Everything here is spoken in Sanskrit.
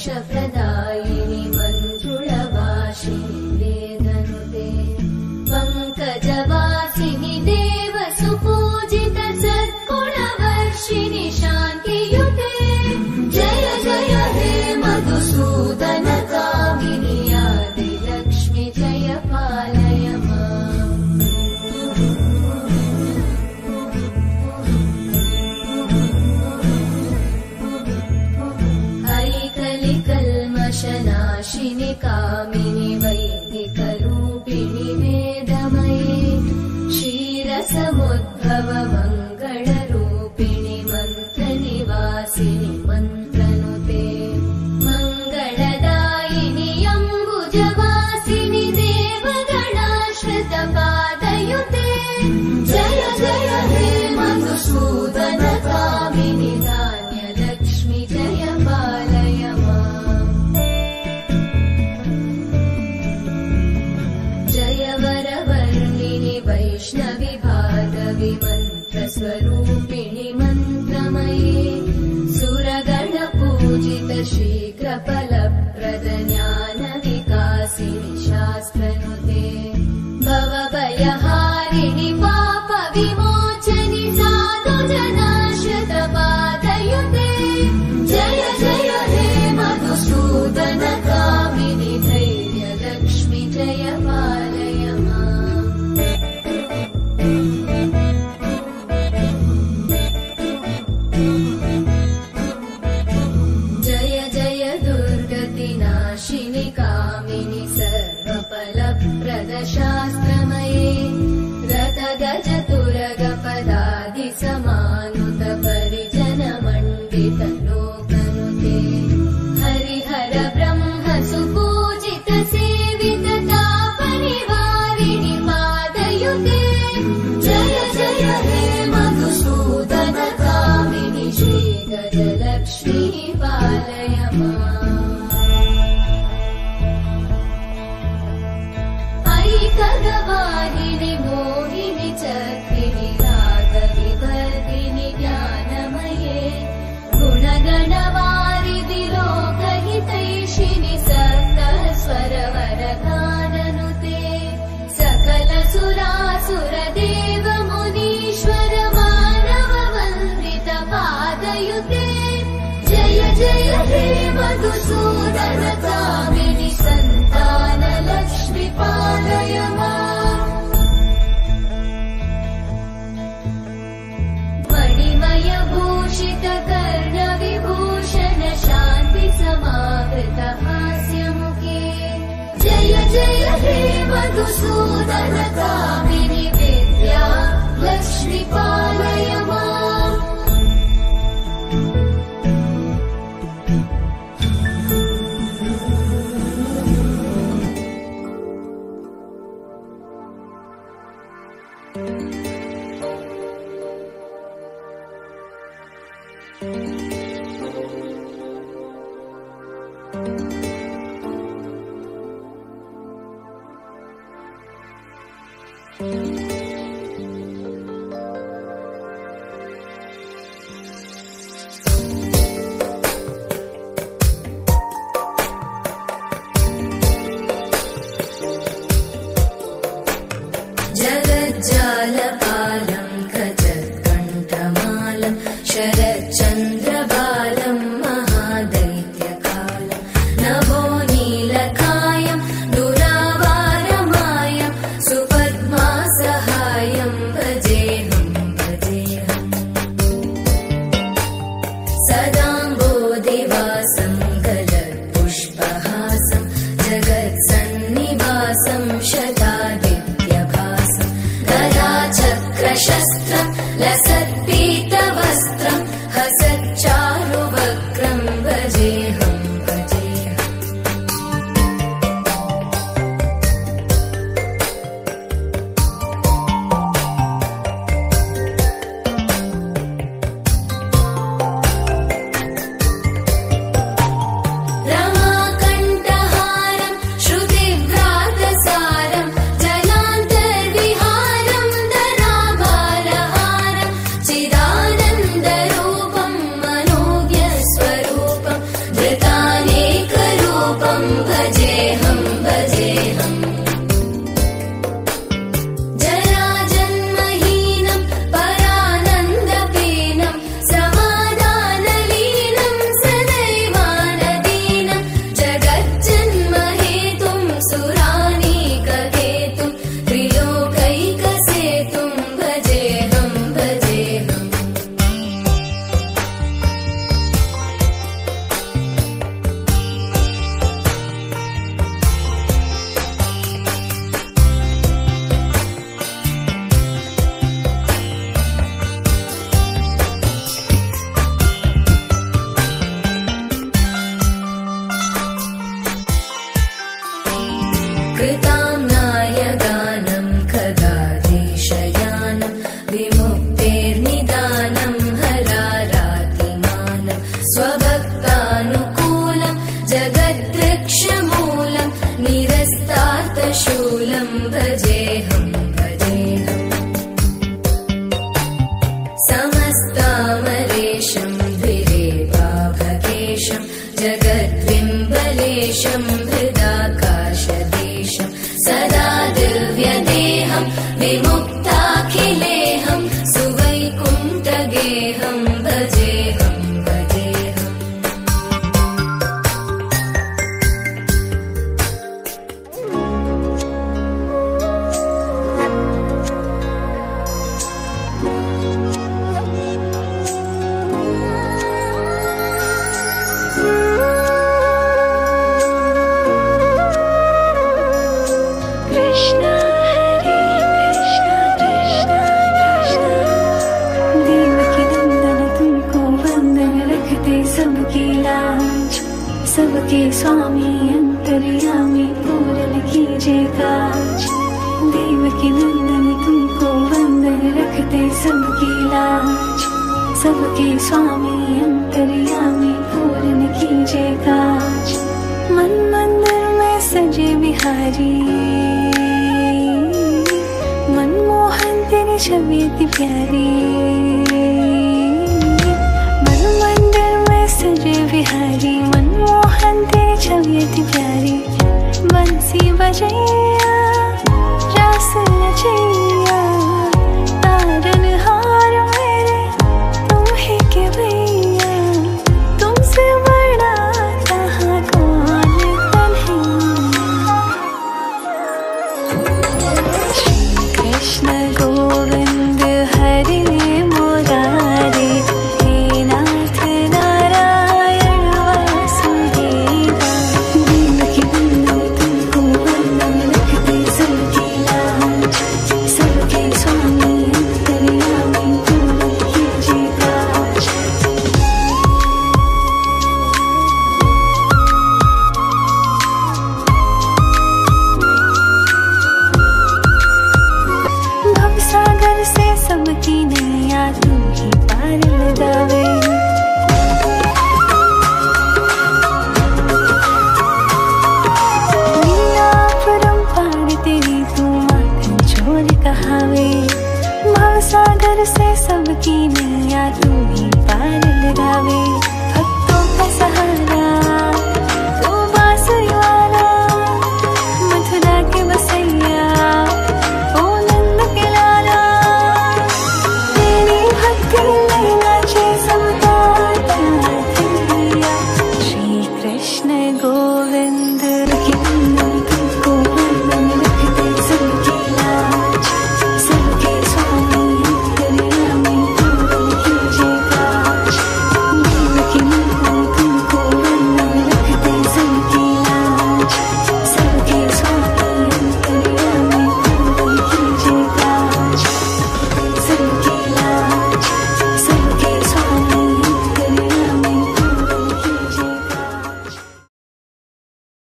मोक्षप्रदायिनि मञ्जुळवासिनि वेदनुते पङ्कजवासिनि देवसुपूजित सद्गुणवर्षिणि शान्तियुते जय जय हे मधुसूदन कामिनि आदिलक्ष्मि जय पालय माम् ऐकलिकल्मषनाशिनि कामिनि वैदिकरूपिणि वेदमये क्षीरसमुद्भव मङ्गलरूपिणि मन्त्रनिवासिनि मन्त्रनुते मङ्गलदायिनि अम्बुजवासिनि देवगणाश्रितपादयुते जय जय हे मधुसूदन कामिनि धान्यलक्ष्मि जय पालय माम् जय वरवर्णिनि वैष्णवि भार्गवि मन्त्रस्वरूपिणि मन्त्रमये सुरगणपूजित शीघ्रफलप्रद ज्ञानविकासिनि शास्त्रनुते भवभयहारिणि पापविमोचनि साधुजनाश्रितपादयुते जय जय हे मधुसूदन कामिनि धैर्यलक्ष्मि जय पालय माम् जय जय दुर्गतिनाशिनि कामिनि सर्वफलप्रद शास्त्रमये रथगजतुरगपदादिसमानुत परिजनमण्डित लोकनुते हरिहर ब्रह्म सुपूजित सेवित तापनिवारिणि पादयुते जय जय हे मधुसूदन कामिनि श्रीगजलक्ष्मी पालय माम् ऐकगवाहिनि मोहिनि चक्रिणि रागविवर्धिनि ज्ञानमये गुणगणवारिधि लोकहितैषिणि सप्तस्वरवरगाननुते सकलसुरासुरदेव मुनीश्वर मानववन्दित पादयुते जय जय हे मधुसूदन कामिनि सन्तानलक्ष्मि पालय माम् मणिमयभूषित कर्णविभूषण शान्ति समावृत हास्यमुखे जय जय हे मधुसूदन कामिनि विद्या लक्ष्मि पालय माम् जगज्जालपालं गजत्कण्ठमालं शरच्चन्द्रबालं महादैत्यकालं नभो नीलकायं दुरावारमायं सुपद्मासहायं भजेऽहं भजेऽहम् सदाम्बोधिवासं गलत्पुष्पहासं जगत्सन्निवासं शतादित्यभासं गदाचक्रशस्त्रं लसत्पीतवस्त्रं हसच्चारुवक्त्रं भजेऽहं भजेऽहम् भजेऽहं भजेऽहम् कृष्ण हरे कृष्ण कृष्ण कृष्ण देवकी नंदन तुमको वंदन रखते सबकी लाज सबके स्वामी अंतर्यामी पूरन कीजिए काज देवकी नंदन तुमको वंदन रखते सबकी लाज सबके स्वामी अंतर्यामी पूरन कीजिए काज मन मंदिर में सजे बिहारी मनमोहन तेरी छवि इतनी प्यारी